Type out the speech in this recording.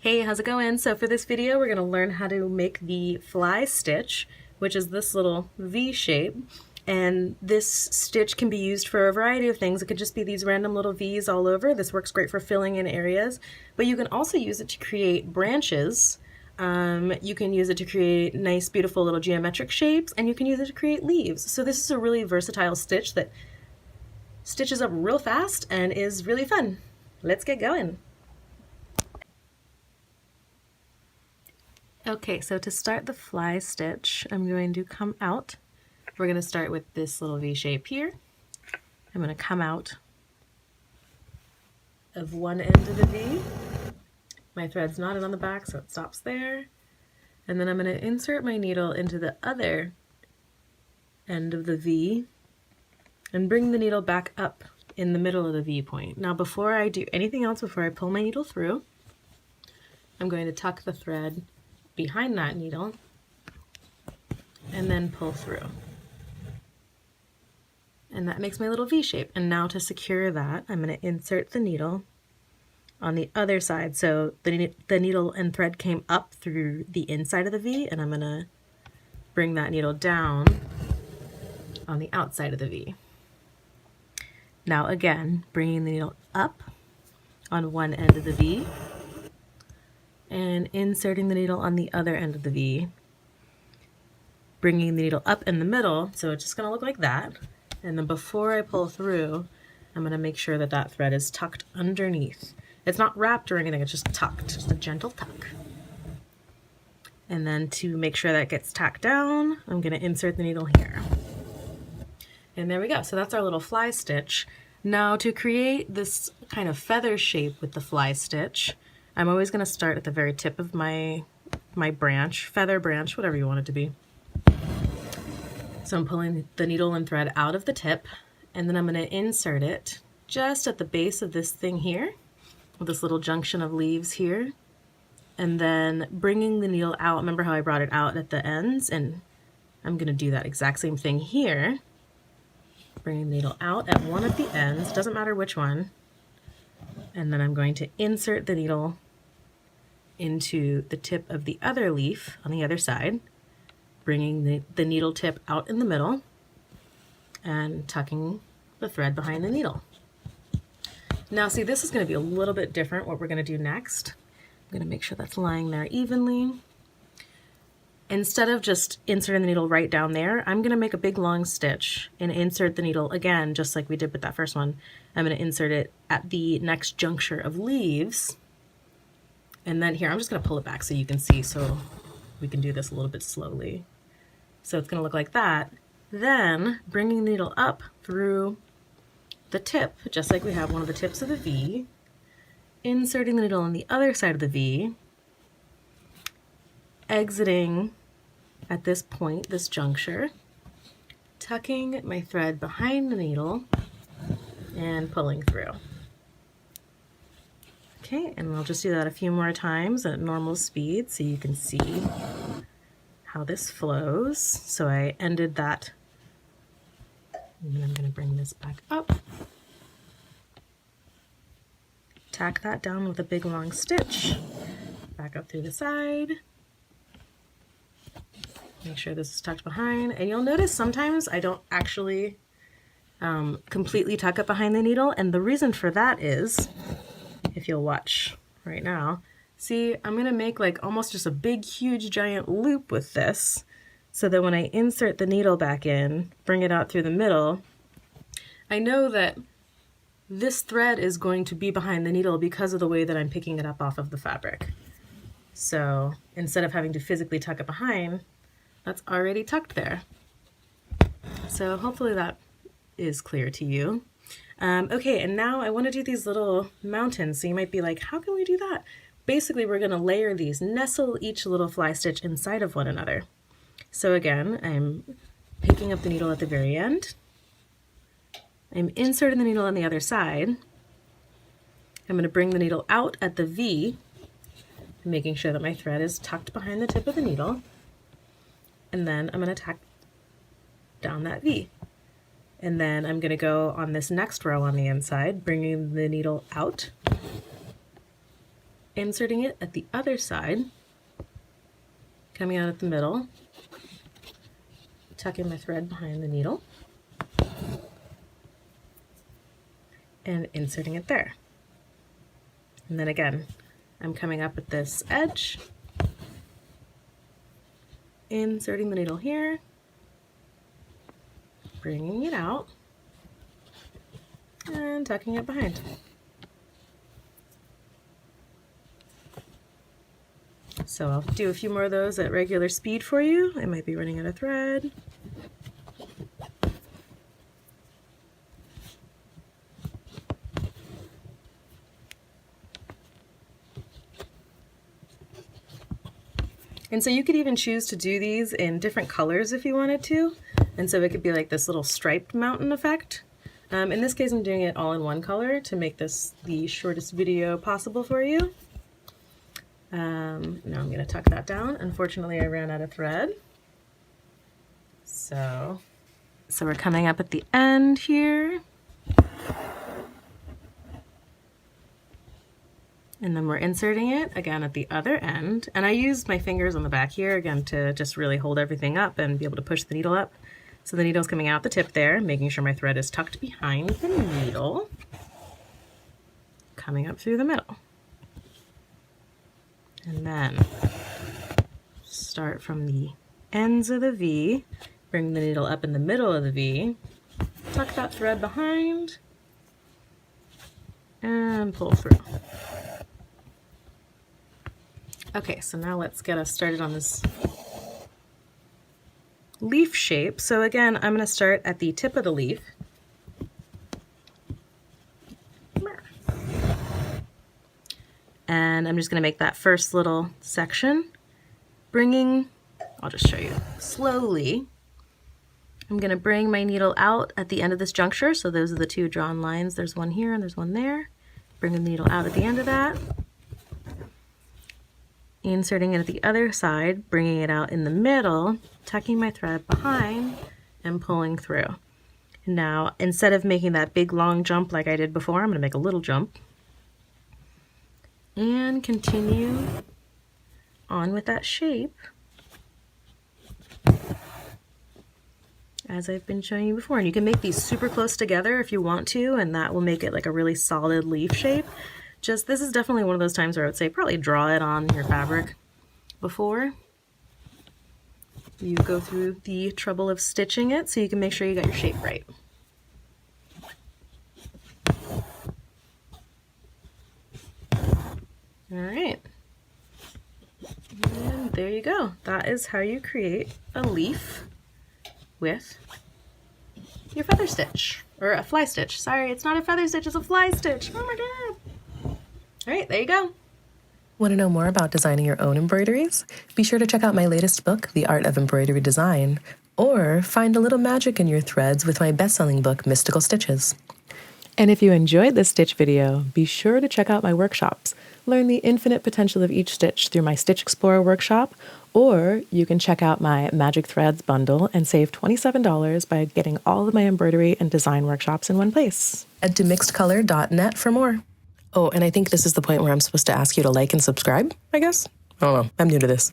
Hey, how's it going? So for this video, we're going to learn how to make the fly stitch, which is this little V shape. And this stitch can be used for a variety of things. It could just be these random little V's all over. This works great for filling in areas, but you can also use it to create branches. You can use it to create nice, beautiful little geometric shapes, and you can use it to create leaves. So this is a really versatile stitch that stitches up real fast and is really fun. Let's get going. Okay, so to start the fly stitch, I'm going to come out. We're going to start with this little V shape here. I'm going to come out of one end of the V. My thread's knotted on the back, so it stops there. And then I'm going to insert my needle into the other end of the V and bring the needle back up in the middle of the V point. Now, before I do anything else, before I pull my needle through, I'm going to tuck the thread behind that needle and then pull through. And that makes my little V shape. And now to secure that, I'm going to insert the needle on the other side. So the needle and thread came up through the inside of the V, and I'm going to bring that needle down on the outside of the V. Now again, bringing the needle up on one end of the V and inserting the needle on the other end of the V, bringing the needle up in the middle, so it's just going to look like that. And then before I pull through, I'm going to make sure that that thread is tucked underneath. It's not wrapped or anything, it's just tucked, just a gentle tuck. And then to make sure that gets tacked down, I'm going to insert the needle here. And there we go. So that's our little fly stitch. Now to create this kind of feather shape with the fly stitch, I'm always going to start at the very tip of my branch, feather branch, whatever you want it to be. So I'm pulling the needle and thread out of the tip, and then I'm going to insert it just at the base of this thing here, with this little junction of leaves here, and then bringing the needle out. Remember how I brought it out at the ends? And I'm going to do that exact same thing here. Bringing the needle out at one of the ends, doesn't matter which one, and then I'm going to insert the needle into the tip of the other leaf on the other side, bringing the needle tip out in the middle and tucking the thread behind the needle. Now see, this is going to be a little bit different what we're going to do next. I'm going to make sure that's lying there evenly. Instead of just inserting the needle right down there, I'm going to make a big long stitch and insert the needle again, just like we did with that first one. I'm going to insert it at the next juncture of leaves. And then here, I'm just going to pull it back so you can see, so we can do this a little bit slowly. So it's going to look like that. Then bringing the needle up through the tip, just like we have one of the tips of the V, inserting the needle on the other side of the V, exiting at this point, this juncture, tucking my thread behind the needle and pulling through. Okay, and we'll just do that a few more times at normal speed so you can see how this flows. So I ended that, and then I'm going to bring this back up, tack that down with a big long stitch, back up through the side. Make sure this is tucked behind, and you'll notice sometimes I don't actually completely tuck it behind the needle, and the reason for that is, if you'll watch right now, see, I'm going to make like almost just a big, huge, giant loop with this, so that when I insert the needle back in, bring it out through the middle, I know that this thread is going to be behind the needle because of the way that I'm picking it up off of the fabric. So instead of having to physically tuck it behind, that's already tucked there. So hopefully that is clear to you. Okay, and now I want to do these little mountains. So you might be like, how can we do that? Basically, we're going to layer these, nestle each little fly stitch inside of one another. So again, I'm picking up the needle at the very end. I'm inserting the needle on the other side. I'm going to bring the needle out at the V, making sure that my thread is tucked behind the tip of the needle. And then I'm going to tack down that V. And then I'm going to go on this next row on the inside, bringing the needle out inserting it at the other side, coming out at the middle, tucking my thread behind the needle, and inserting it there. And then again, I'm coming up at this edge, inserting the needle here, bringing it out, and tucking it behind. So I'll do a few more of those at regular speed for you. I might be running out of thread. And so you could even choose to do these in different colors if you wanted to. And so it could be like this little striped mountain effect. In this case, I'm doing it all in one color to make this the shortest video possible for you. Now I'm gonna tuck that down. Unfortunately, I ran out of thread. So we're coming up at the end here. And then we're inserting it again at the other end. And I used my fingers on the back here again to just really hold everything up and be able to push the needle up. So the needle's coming out the tip there, making sure my thread is tucked behind the needle, coming up through the middle. And then start from the ends of the V, bring the needle up in the middle of the V, tuck that thread behind, and pull through. Okay, so now let's get us started on this leaf shape. So again, I'm going to start at the tip of the leaf. And I'm just going to make that first little section, I'll just show you slowly. I'm going to bring my needle out at the end of this juncture. So those are the two drawn lines. There's one here and there's one there. Bring the needle out at the end of that. Inserting it at the other side, bringing it out in the middle, tucking my thread behind, and pulling through. Now, instead of making that big long jump like I did before, I'm going to make a little jump. And continue on with that shape as I've been showing you before. And you can make these super close together if you want to, and that will make it like a really solid leaf shape. This is definitely one of those times where I would say probably draw it on your fabric before you go through the trouble of stitching it so you can make sure you got your shape right. All right. And there you go. That is how you create a leaf with your feather stitch, or a fly stitch. Sorry, it's not a feather stitch, it's a fly stitch. Oh my God. All right, there you go. Want to know more about designing your own embroideries? Be sure to check out my latest book, The Art of Embroidery Design, or find a little magic in your threads with my best-selling book, Mystical Stitches. And if you enjoyed this stitch video, be sure to check out my workshops. Learn the infinite potential of each stitch through my Stitch Explorer workshop, or you can check out my Magic Threads bundle and save $27 by getting all of my embroidery and design workshops in one place. Head to mixedcolor.net for more. Oh, and I think this is the point where I'm supposed to ask you to like and subscribe, I guess? I don't know. I'm new to this.